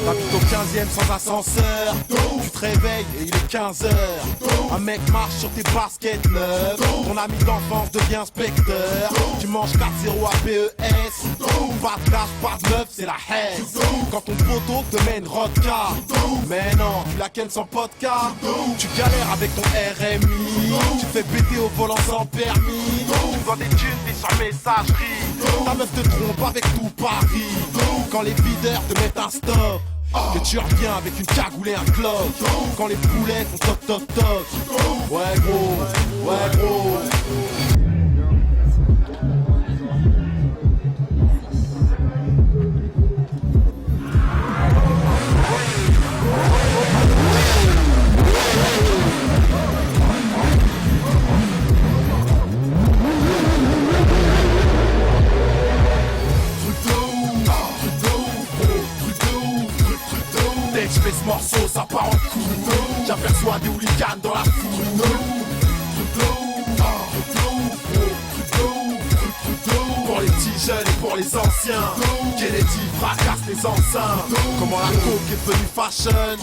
T'habites au 15e sans ascenseur. Tu te réveilles et il est 15h. Un mec marche sur tes baskets neuves. Ton ami d'enfance devient inspecteur. Tu manges 4-0 à PES. Pas de cash, pas de meuf, c'est la haine. Quand ton poteau te met une rodka. Mais non, tu la kennes sans podcast. Tu galères avec ton RMI. Tu te fais péter au volant sans permis. Tu dois des thunes, t'es sur messagerie. Ta meuf te trompe avec tout Paris. Quand les videurs te mettent un stop, que tu reviens avec une cagoule et un clock. Quand les poulets font toc toc toc. Ouais gros, ouais gros. Je fais ce morceau, ça part en coups. J'aperçois des hooligans dans la foule. Pour les petits jeunes et pour les anciens, Kennedy fracasse les enceintes. Comment la coke est devenue fashion.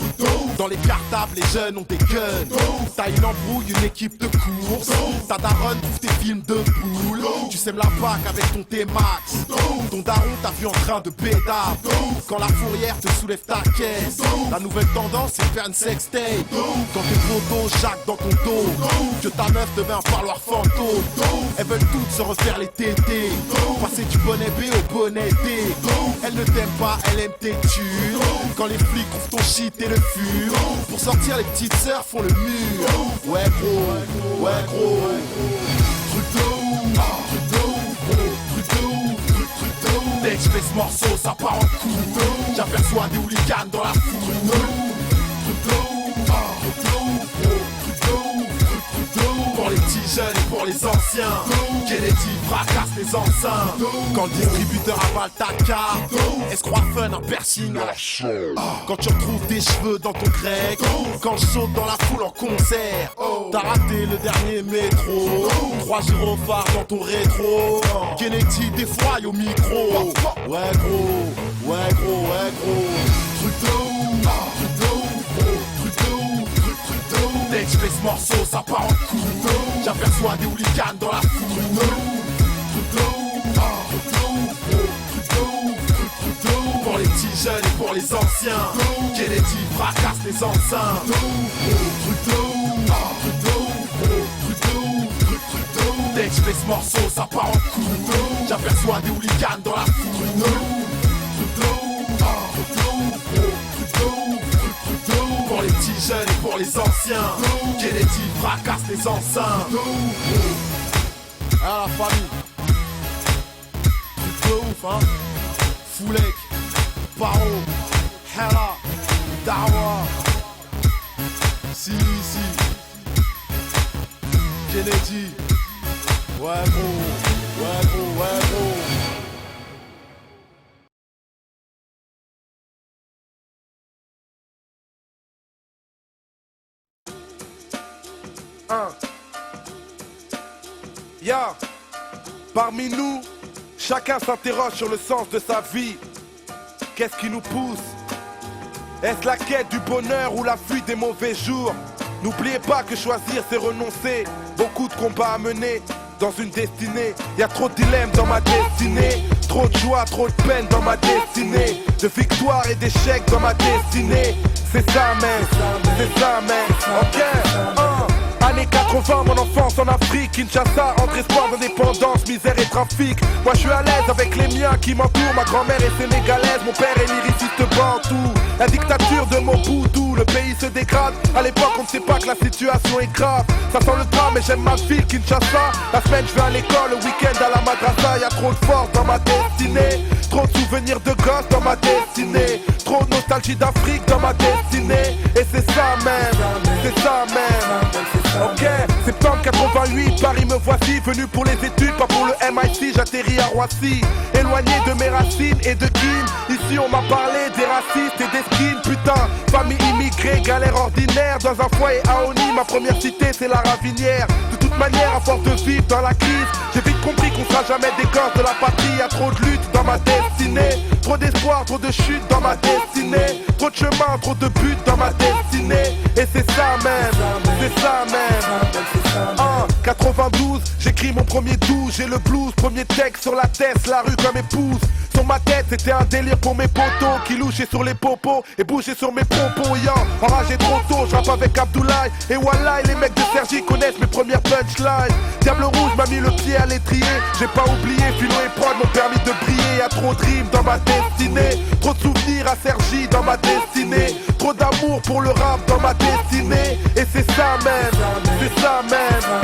Dans les cartables, les jeunes ont des guns. T'as une embrouille, une équipe de course. Ta daronne trouve tes films de poules. Tu sèmes la bac avec ton T-Max. Ton daron t'a vu en train de bédard. Quand la fourrière te soulève ta caisse. La nouvelle tendance c'est de faire une sextape. Quand tes photos jacques dans ton dos. Que ta meuf devient un parloir fantôme. Elles veulent toutes se refaire les tétés. Passer du bonnet B au bonnet D. Elle ne t'aime pas, elle aime tes thunes. Quand les flics trouvent ton shit et le fur. Pour sortir les petites sœurs font le mur. Ouais gros, ouais gros. Dès que je fais ce morceau, ça part en coups. J'aperçois des hooligans dans la foule. Pour les petits jeunes et pour les anciens, Kennedy fracasse les enceintes. Quand le distributeur avale ta carte, elle se croit fun, un piercing à la chaîne. Quand tu retrouves tes cheveux dans ton grec. Quand je saute dans la foule en concert. T'as raté le dernier métro. 3 gyrophares dans ton rétro. Kennedy défroille au micro. Ouais gros, ouais gros, ouais gros. Dès que je fais ce morceau, ça part en coups. J'aperçois des hooligans dans la foule. Pour les petits jeunes et pour les anciens, Kennedy fracasse les enceintes. Dès que je fais ce morceau, ça part en coups. J'aperçois des hooligans dans la foule. Pour les petits jeunes et pour les anciens, Kennedy fracasse les enceintes. Ah la famille, truc de ouf hein. Foulek, Paro, Hera, Dawa, si, Kennedy. Ouais gros, ouais gros, ouais gros. Ya, parmi nous, chacun s'interroge sur le sens de sa vie. Qu'est-ce qui nous pousse? Est-ce la quête du bonheur ou la fuite des mauvais jours? N'oubliez pas que choisir c'est renoncer. Beaucoup de combats à mener dans une destinée. Y a trop de dilemmes dans ma destinée. Trop de joie, trop de peine dans ma destinée. De victoire et d'échecs dans ma destinée. C'est ça man, c'est ça man. Ok, Années 80, mon enfance en Afrique, Kinshasa, entre espoir d'indépendance, misère et trafic. Moi je suis à l'aise avec les miens qui m'entourent. Ma grand-mère est sénégalaise, mon père est lyriciste bantou. La dictature de Mobutu, le pays se dégrade. À l'époque on ne sait pas que la situation est grave. Ça sent le drame mais j'aime ma ville, Kinshasa. La semaine je vais à l'école, le week-end à la madrasa. Y'a trop de force dans ma destinée, trop de souvenirs de gosses dans ma destinée. Trop de nostalgie d'Afrique dans ma destinée. Et c'est ça même, c'est ça même. Ok, septembre 88, Paris me voici. Venu pour les études, pas pour le MIT. J'atterris à Roissy, éloigné de mes racines et de Kim. Ici on m'a parlé des racistes et des skins. Putain, famille immigrée, galère ordinaire. Dans un foyer à Oni, ma première cité c'est la Ravinière. De toute manière, à force de vivre dans la crise, j'ai vite compris qu'on sera jamais des gosses de la patrie. Y'a trop de luttes dans ma destinée, trop d'espoir, trop de chutes dans ma destinée, trop de chemin, trop de buts dans ma destinée. Et c'est ça même, c'est ça même. 92, j'écris mon premier 12, j'ai le blues, premier texte sur la tête, la rue comme épouse. Sur ma tête, c'était un délire pour mes potos qui louchaient sur les popos et bougeaient sur mes propos. Enragé trop tôt, je rappe avec Abdoulaye et Wallahi, les mecs de Sergi connaissent mes premières punchlines. Diable rouge m'a mis le pied à l'étrier, j'ai pas oublié, Philo et Prod m'ont permis de briller. Y'a trop de rimes dans ma destinée, trop de souvenirs à Sergi dans ma destinée, trop d'amour pour le rap dans ma destinée. Et c'est ça même, c'est ça même.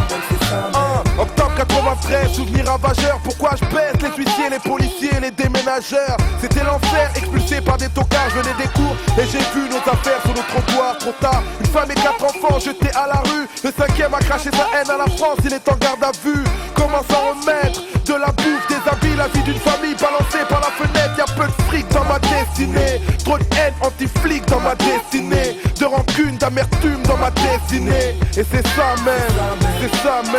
Octobre 93, souvenir ravageur. Pourquoi je baisse les huissiers, les policiers, les déménageurs? C'était l'enfer, expulsé par des tocards, je venais des cours et j'ai vu nos affaires sur le trottoir. Trop tard, une femme et 4 enfants jetés à la rue. Le 5e a craché sa haine à la France, il est en garde à vue. Comment s'en remettre? De la bouffe, des habits, la vie d'une famille balancée par la fenêtre. Y'a peu de fric dans ma destinée, trop de haine anti-flic dans ma destinée, de rancune, d'amertume dans ma destinée. Et c'est ça même, c'est ça même.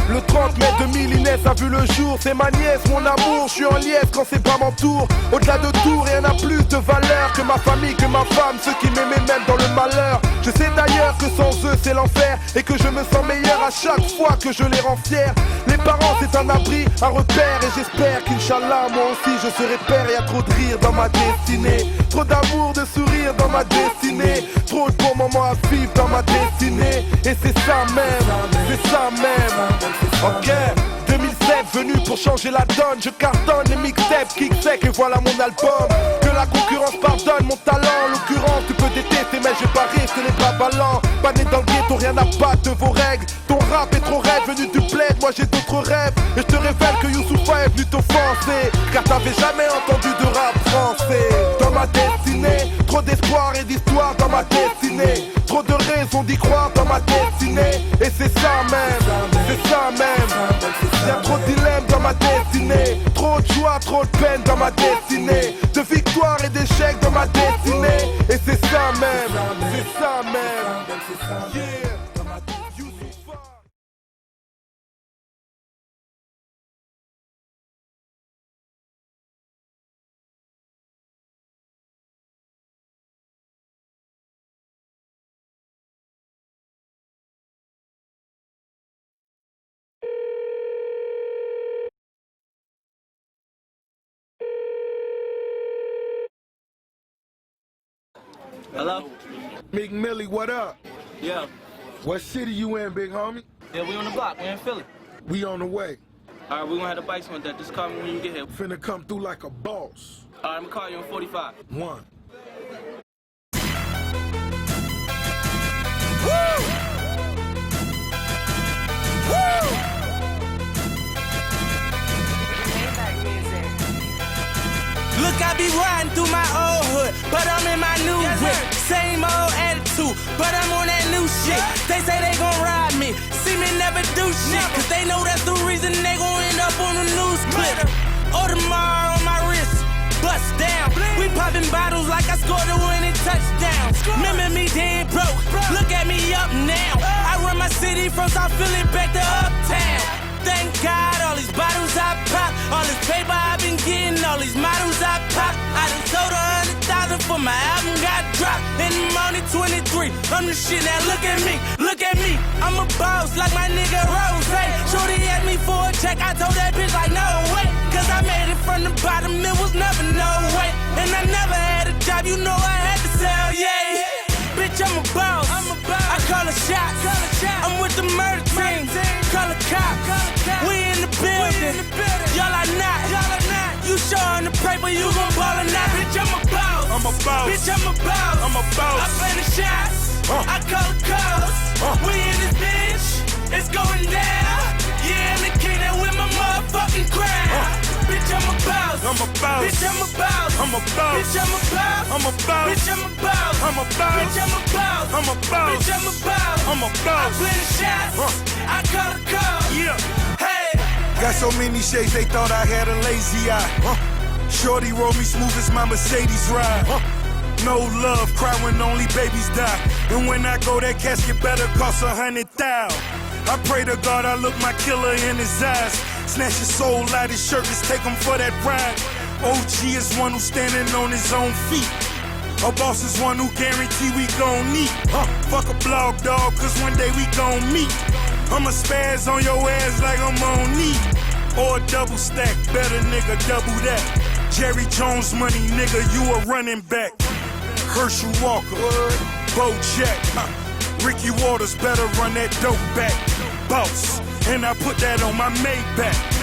Le 30 mai 2000, Inès a vu le jour. C'est ma nièce, mon amour, je suis en liesse quand c'est pas mon tour. Au-delà de tout, rien n'a plus de valeur que ma famille, que ma femme, ceux qui m'aimaient même dans le malheur. Je sais d'ailleurs que sans eux c'est l'enfer et que je me sens meilleur à chaque fois que je les rends fiers. Les parents c'est un abri, un repère et j'espère qu'Inch'Allah moi aussi je serai père. Y'a trop de rire dans ma destinée, trop d'amour, de sourire dans ma destinée, trop de bons moments à vivre dans ma destinée. Et c'est ça même, c'est ça même. Ok, 2007 venu pour changer la donne. Je cartonne les mixtapes, kick sec et voilà mon album. Que la concurrence pardonne mon talent. En l'occurrence tu peux détester mais je vais pas rester les bras ballants. Pas né dans le ghetto, rien à battre de vos règles. Ton rap est trop raide, venu du bled, moi j'ai d'autres rêves. Et je te révèle que Youssoufa est venu t'offenser, car t'avais jamais entendu de rap français. Dans ma destinée, trop d'espoir et d'histoire dans ma destinée, trop de raisons d'y croire dans ma destinée. Et c'est ça même, c'est ça même. Y'a trop de dilemmes dans ma destinée, trop de joie, trop de peine dans ma destinée, de victoire et d'échecs dans ma destinée. Et c'est ça même, c'est ça même. Yeah. Hello? Big Millie, what up? Yeah. What city you in, big homie? Yeah, we on the block. We in Philly. We on the way. All right, we gonna have the bikes on deck. Just call me when you get here. Finna come through like a boss. All right, I'm gonna call you in 45. One. Look, I be riding through my old hood, but I'm in my new whip. Same old attitude, but I'm on that new shit. They say they gon' ride me, see me never do shit, cause they know that's the reason they gon' end up on the news clip. Audemars on my wrist, bust down. We popping bottles like I scored a winning touchdown. Remember me dead broke, look at me up now. I run my city from South Philly back to Uptown. Thank God, all these bottles I pop, all this paper I've been getting, all these models I pop. I done sold 100,000 for my album got dropped. And I'm only 23, I'm the shit, now look at me, look at me. I'm a boss like my nigga Rose. Shorty asked me for a check, I told that bitch like no way, cause I made it from the bottom, it was never no way. And I never had a job, you know I had to sell, yeah. Bitch, I'm a boss, I call a shot, I'm with the murder team, call a cop. We in the building, y'all are not. You showing the paper, you gon' ball or not. Bitch, I'm a boss, bitch, I'm a boss, I play the shots, I call the calls. We in this bitch, it's going down. Yeah, in the kingdom with my motherfucking crowd. Bitch, I'm a boss, bitch, I'm a boss, I'm a boss. Bitch, I'm a boss. I'm a boss. Bitch, I'm a boss. I'm a boss. Bitch, I'm a boss. I'm a boss. Bitch, I'm a boss. I'm a boss. I play the shots. I call the call. Yeah. Hey. Got so many shades, they thought I had a lazy eye. Shorty roll me smooth as my Mercedes ride. No love, cry when only babies die. And when I go, that casket better cost 100,000. I pray to God I look my killer in his eyes. Snatch his soul out his shirt, let's take him for that ride. OG is one who's standing on his own feet. A boss is one who guarantee we gon' meet. Fuck a blog dog, cause one day we gon' meet. I'ma spaz on your ass like I'm on knee. Or a double stack, better nigga, double that. Jerry Jones money, nigga, you a running back. Herschel Walker, Bo Jack, Ricky Waters, better run that dope back. Boss, and I put that on my Maybach.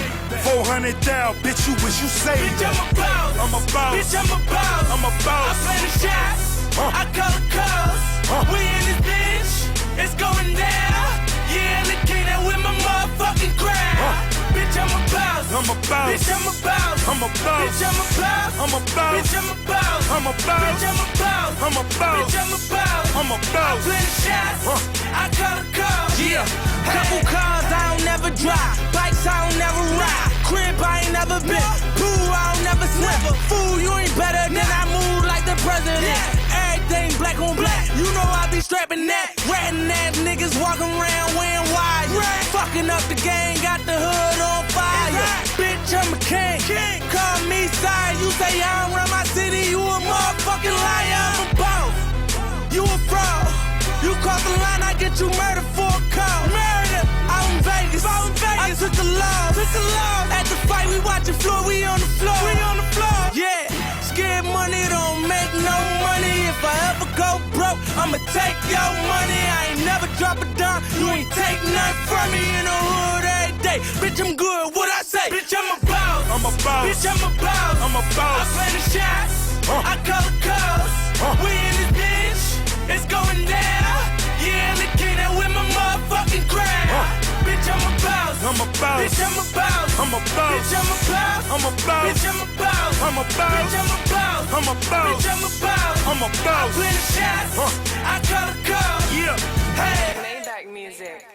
400 down, bitch, you wish you saved Bitch, that. I'm a boss. I'm a boss. Bitch, I'm a boss. I'm a boss. I play the shots. I call the calls. We in this bitch. It's going down. Yeah, look at that with my motherfucking crowd. Bitch, I'm a boss. I'm a boss. Bitch, I'm a boss. I'm a boss. Bitch, I'm a boss. I'm a boss. Bitch, I'm a boss. I'm a boss. Bitch, I'm a boss. I'm a boss. Bitch, I'm a boss. I'm a I boss. play the shots. I call the calls. Yeah. Hey. Couple cars I don't never drive. Bikes I don't never ride. Crib I ain't never been. Pool I don't never swim. Fool, you ain't better than I move like the president. Everything black on black. You know I be strapping that. Ratting ass niggas walking around wearing wires. Fucking up the game, got the hood on fire. Bitch, I'm a king. Call me sorry. You say I don't run my city. You a motherfucking liar. I'm a boss. You a fraud. You cross the line, I get you murdered for a call. Murder, out in Vegas. I took the loss. At the fight, we watching floor, we on the floor. Yeah, scared money don't make no money. If I ever go broke, I'ma take your money. I ain't never drop a dime, you ain't take nothing from me in the hood every day. Bitch, I'm good, what I say? Bitch, I'm a boss. I'm a boss. Bitch, I'm a boss. I'm a I boss. play the shots. I call the calls. We in this bitch. It's going down. Yeah, look at that with my motherfucking crowd. Bitch, I'm a boss. I'm a boss. Bitch, I'm a boss. I'm a boss. Bitch, I'm a boss. I'm a boss. Bitch, I'm a boss. I'm a boss. Bitch, I'm a boss. I'm a boss. Bitch, I'm a boss. I'm a I boss. play the shots. I call the calls. Yeah. Hey. Maybach music.